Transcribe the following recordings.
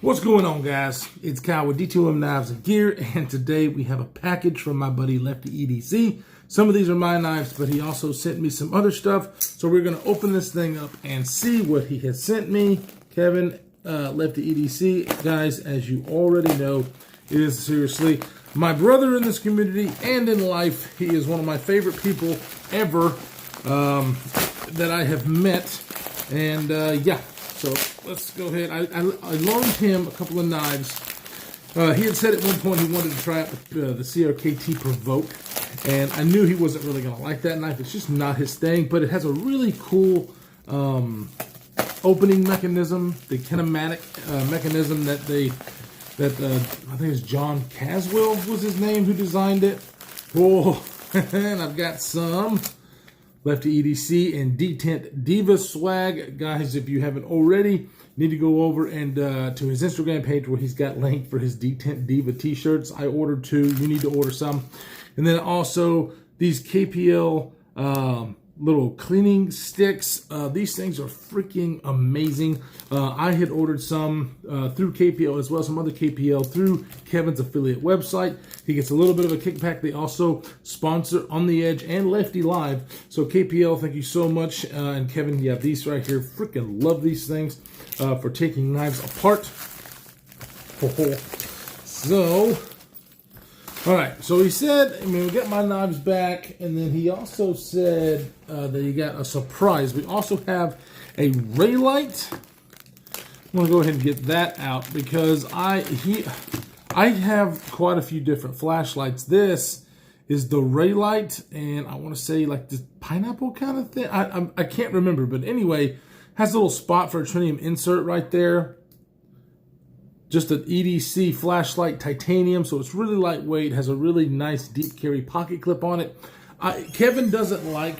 What's going on, guys? It's Kyle with D2M Knives and Gear, and today we have a package from my buddy LeftyEDC. Some of these are my knives, but he also sent me some other stuff. So we're going to open this thing up and see what he has sent me. Kevin, LeftyEDC, guys, as you already know, is seriously my brother in this community and in life. He is one of my favorite people ever that I have met, and yeah. So let's go ahead. I loaned him a couple of knives. He had said at one point he wanted to try out the CRKT Provoke, and I knew he wasn't really going to like that knife. It's just not his thing, but it has a really cool opening mechanism, the kinematic mechanism that I think it's John Caswell was his name who designed it. Oh, and I've got some LeftyEDC and Detent Diva swag. Guys, if you haven't already, need to go over and to his Instagram page where he's got link for his Detent Diva t-shirts. I ordered 2. You need to order some. And then also these KPL little cleaning sticks. These things are freaking amazing. I had ordered some through KPL as well, some other KPL through Kevin's affiliate website. He gets a little bit of a kickback. They also sponsor On the Edge and Lefty Live. So KPL, thank you so much. And Kevin, you have these right here. Freaking love these things for taking knives apart. So, all right. So he said, we got my knives back, and then he also said that he got a surprise. We also have a Raylight. I'm gonna go ahead and get that out because I have quite a few different flashlights. This is the Raylight, and I want to say like this pineapple kind of thing. I can't remember, but anyway, has a little spot for a tritium insert right there. Just an EDC flashlight, titanium, so it's really lightweight, has a really nice deep carry pocket clip on it. Kevin doesn't like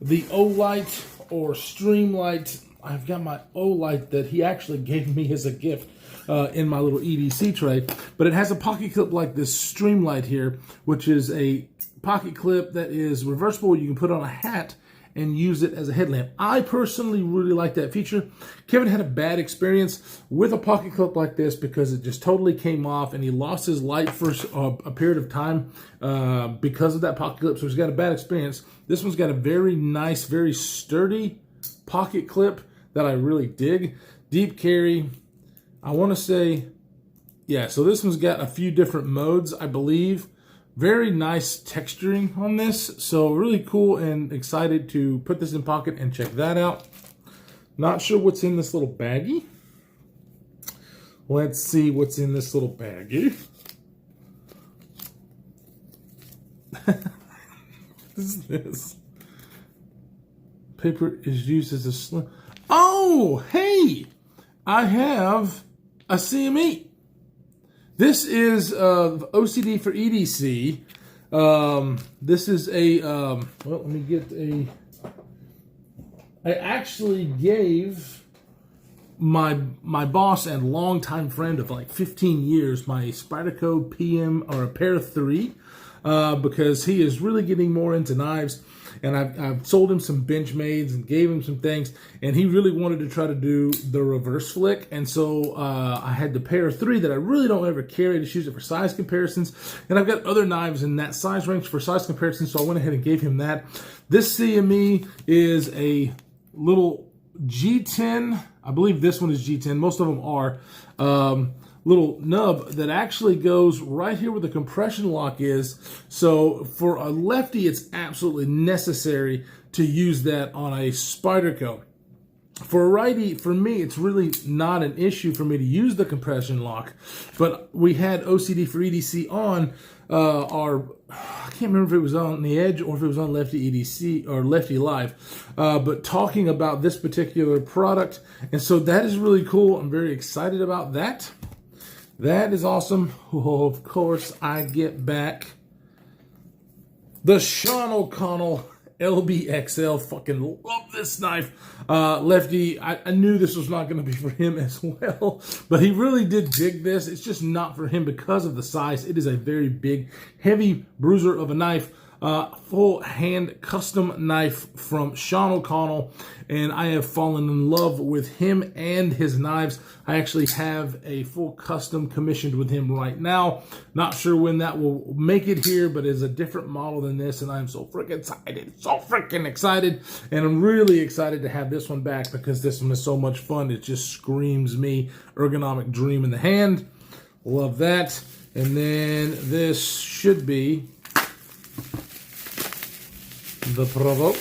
the O-Light or Streamlight. I've got my O-Light that he actually gave me as a gift in my little EDC tray, but it has a pocket clip like this Streamlight here, which is a pocket clip that is reversible. You can put on a hat and use it as a headlamp. I personally really like that feature. Kevin had a bad experience with a pocket clip like this because it just totally came off, and he lost his light for a period of time because of that pocket clip, so he's got a bad experience. This one's got a very nice, very sturdy pocket clip that I really dig. Deep carry, I want to say, yeah, so this one's got a few different modes, I believe. Very nice texturing on this, so really cool and excited to put this in pocket and check that out. Not sure what's in this little baggie. Let's see what's in this little baggie. What is this? Paper is used as a slim. Oh, hey! I have a CME. This is OCD for EDC. This is a, well, let me get a, I actually gave my boss and longtime friend of like 15 years my Spyderco PM, or a Pair 3, because he is really getting more into knives. And I've sold him some Benchmades and gave him some things, and he really wanted to try to do the reverse flick. And so I had the Pair 3 that I really don't ever carry, to use it for size comparisons. And I've got other knives in that size range for size comparisons, so I went ahead and gave him that. This CME is a little G10. I believe this one is G10. Most of them are. Little nub that actually goes right here where the compression lock is. So for a lefty, it's absolutely necessary to use that on a Spyderco. For a righty, for me, it's really not an issue for me to use the compression lock. But we had OCD for EDC on I can't remember if it was on the Edge or if it was on LeftyEDC or Lefty Live, but talking about this particular product. And so that is really cool. I'm very excited about that. That is awesome. Oh, of course, I get back the Sean O'Connell LBXL. Fucking love this knife. Lefty, I knew this was not going to be for him as well, but he really did dig this. It's just not for him because of the size. It is a very big, heavy bruiser of a knife. full hand custom knife from Sean O'Connell, and I have fallen in love with him and his knives. I actually have a full custom commissioned with him right now. Not sure when that will make it here, but it's a different model than this, and I'm so freaking excited, and I'm really excited to have this one back because this one is so much fun. It just screams me ergonomic dream in the hand. Love that. And then this should be the Provoke.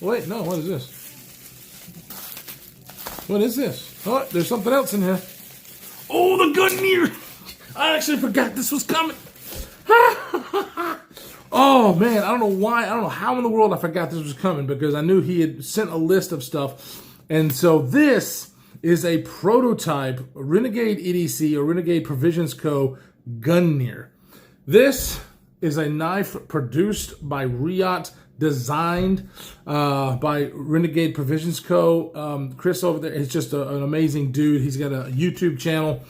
Wait, no, what is this? What is this? Oh, there's something else in here. Oh, the Gungnir! I actually forgot this was coming. Oh, man, I don't know why. I don't know how in the world I forgot this was coming because I knew he had sent a list of stuff. And so this is a prototype Renegade EDC or Renegade Provisions Co. Gungnir. This is a knife produced by Raylight, designed by Renegade Provisions Co. Chris over there is just an amazing dude. He's got a YouTube channel.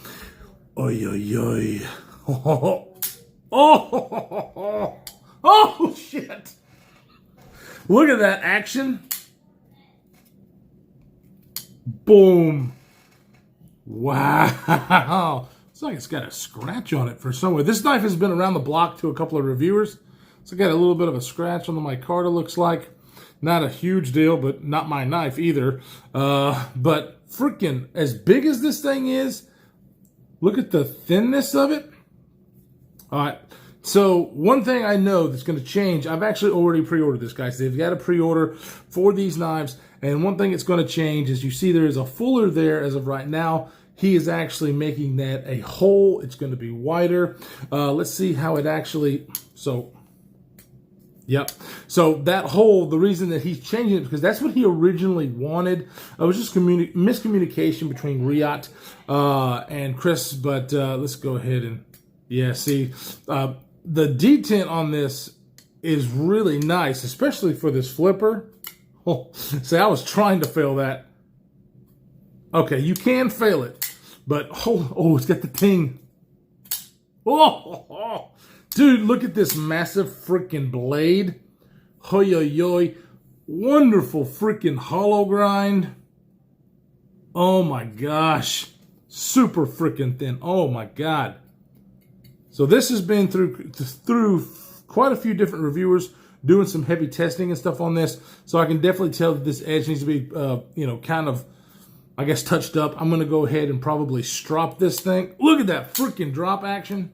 Oy, oy, oy. Oh, shit. Look at that action. Boom. Wow. It's like it's got a scratch on it for somewhere. This knife has been around the block to a couple of reviewers. So I got a little bit of a scratch on the Micarta, looks like. Not a huge deal, but not my knife either. But freaking, as big as this thing is, look at the thinness of it. All right. So one thing I know that's going to change, I've actually already pre-ordered this, guys. They've got a pre-order for these knives. And one thing that's going to change is you see there is a fuller there as of right now. He is actually making that a hole. It's going to be wider. Let's see how it actually, yep. So that hole, the reason that he's changing it, because that's what he originally wanted. It was just miscommunication between Raylight and Chris. But let's go ahead and, yeah, see. The detent on this is really nice, especially for this flipper. Oh, see, I was trying to fail that. Okay, you can fail it, but oh, it's got the ting. Oh, dude, look at this massive freaking blade. Hoy, hoy, hoy. Wonderful freaking hollow grind. Oh my gosh. Super freaking thin. Oh my God. So this has been through quite a few different reviewers doing some heavy testing and stuff on this. So I can definitely tell that this edge needs to be, kind of, I guess, touched up. I'm going to go ahead and probably strop this thing. Look at that freaking drop action.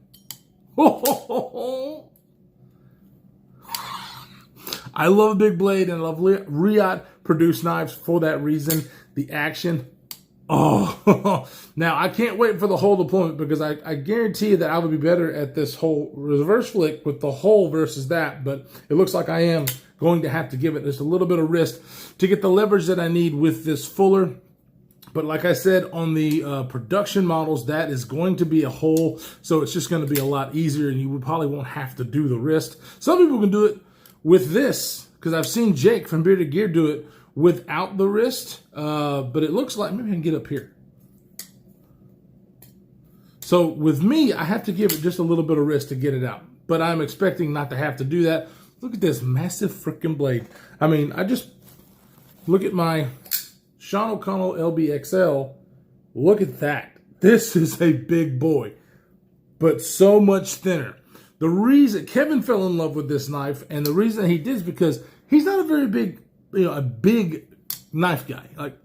I love a big blade and I love Raylight produced knives for that reason. The action. Oh, now I can't wait for the hole deployment because I guarantee you that I would be better at this whole reverse flick with the hole versus that. But it looks like I am going to have to give it just a little bit of wrist to get the leverage that I need with this fuller. But like I said, on the production models, that is going to be a hole. So it's just going to be a lot easier and you probably won't have to do the wrist. Some people can do it with this because I've seen Jake from Bearded Gear do it without the wrist, but it looks like, maybe I can get up here. So with me, I have to give it just a little bit of wrist to get it out, but I'm expecting not to have to do that. Look at this massive freaking blade. I mean, I just look at my Sean O'Connell LBXL. Look at that. This is a big boy, but so much thinner. The reason Kevin fell in love with this knife, and the reason he did is because he's not a very big, a big knife guy. Like,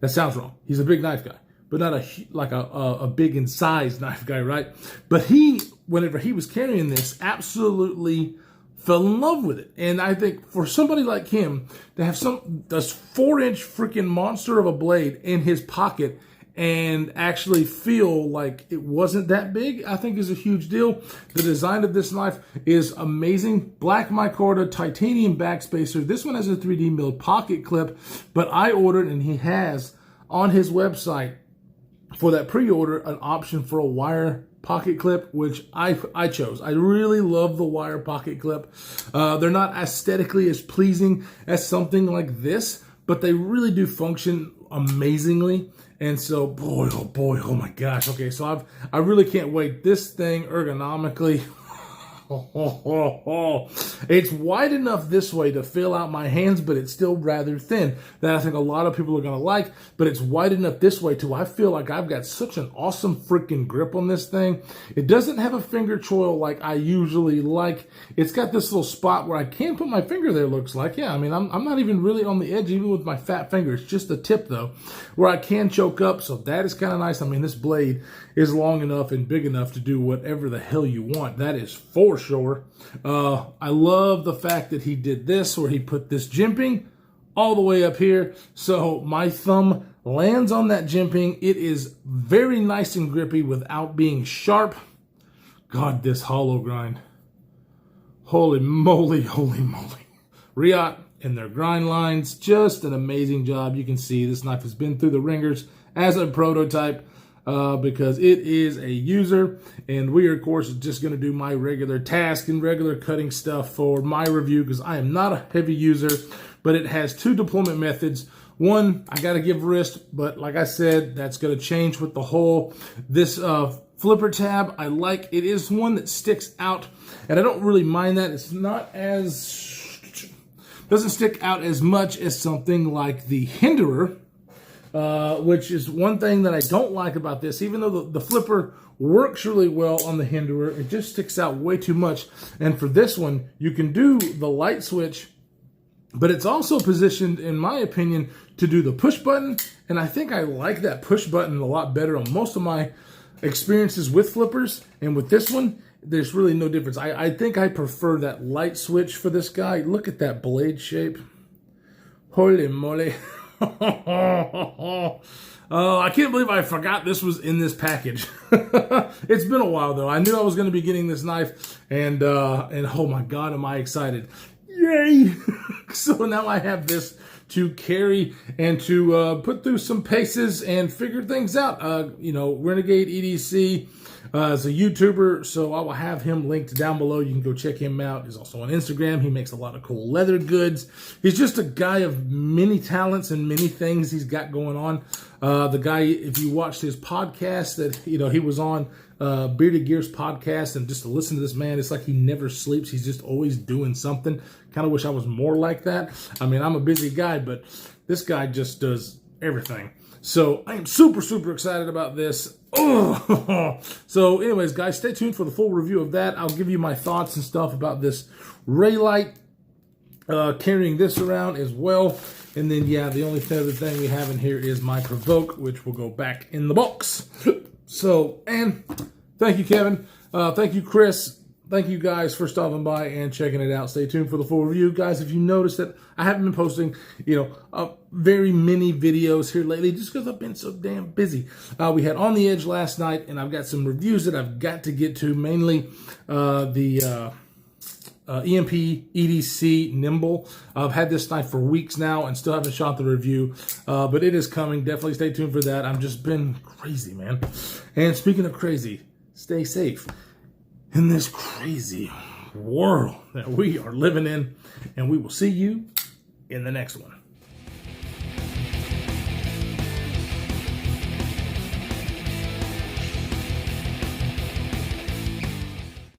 that sounds wrong. He's a big knife guy, but not a big in size knife guy, right? But he, whenever he was carrying this, absolutely fell in love with it. And I think for somebody like him to have this 4-inch freaking monster of a blade in his pocket and actually feel like it wasn't that big, I think is a huge deal. The design of this knife is amazing. Black micarta, titanium backspacer. This one has a 3D milled pocket clip, but I ordered, and he has on his website for that pre-order an option for a wire pocket clip, which I chose. I really love the wire pocket clip. They're not aesthetically as pleasing as something like this, but they really do function amazingly. And so, boy, oh my gosh. Okay, so I really can't wait. This thing ergonomically, It's wide enough this way to fill out my hands, but it's still rather thin. That I think a lot of people are going to like, but it's wide enough this way too. I feel like I've got such an awesome freaking grip on this thing. It doesn't have a finger choil like I usually like. It's got this little spot where I can put my finger there, looks like. Yeah, I mean, I'm not even really on the edge, even with my fat finger. It's just the tip, though, where I can choke up, so that is kind of nice. I mean, this blade is long enough and big enough to do whatever the hell you want. That is for sure. I love the fact that he did this, where he put this jimping all the way up here, so my thumb lands on that jimping. It is very nice and grippy without being sharp. God, this hollow grind. Holy moly, holy moly. Raylight and their grind lines, just an amazing job. You can see this knife has been through the ringers as a prototype because it is a user, and we are, of course, just going to do my regular task and regular cutting stuff for my review because I am not a heavy user, but it has two deployment methods. One, I got to give wrist, but like I said, that's going to change with the hole. This flipper tab, I like. It is one that sticks out, and I don't really mind that. It's not as, doesn't stick out as much as something like the Hinderer, which is one thing that I don't like about this. Even though the flipper works really well on the Hinderer, it just sticks out way too much. And for this one, you can do the light switch, but it's also positioned, in my opinion, to do the push button. And I think I like that push button a lot better on most of my experiences with flippers. And with this one, there's really no difference. I think I prefer that light switch for this guy. Look at that blade shape. Holy moly. I can't believe I forgot this was in this package. It's been a while, though. I knew I was going to be getting this knife, and oh my God, am I excited. Yay! So now I have this to carry and to put through some paces and figure things out. You know, Renegade EDC is a YouTuber, so I will have him linked down below. You can go check him out. He's also on Instagram. He makes a lot of cool leather goods. He's just a guy of many talents and many things he's got going on. The guy, if you watched his podcast that, you know, he was on, Bearded Gears podcast, and just to listen to this man, it's like he never sleeps. He's just always doing something. Kind of wish I was more like that. I mean, I'm a busy guy, but this guy just does everything. So I am super, super excited about this. Oh. So anyways, guys, stay tuned for the full review of that. I'll give you my thoughts and stuff about this Raylight, carrying this around as well. And then, yeah, the only other thing we have in here is my Provoke, which will go back in the box. So, and thank you, Kevin. Thank you, Chris. Thank you guys for stopping by and checking it out. Stay tuned for the full review. Guys, if you notice that I haven't been posting, you know, very many videos here lately just because I've been so damn busy. We had On the Edge last night, and I've got some reviews that I've got to get to, mainly the EMP EDC Nimble. I've had this knife for weeks now and still haven't shot the review, but it is coming. Definitely stay tuned for that. I've just been crazy, man. And speaking of crazy, stay safe in this crazy world that we are living in, and we will see you in the next one.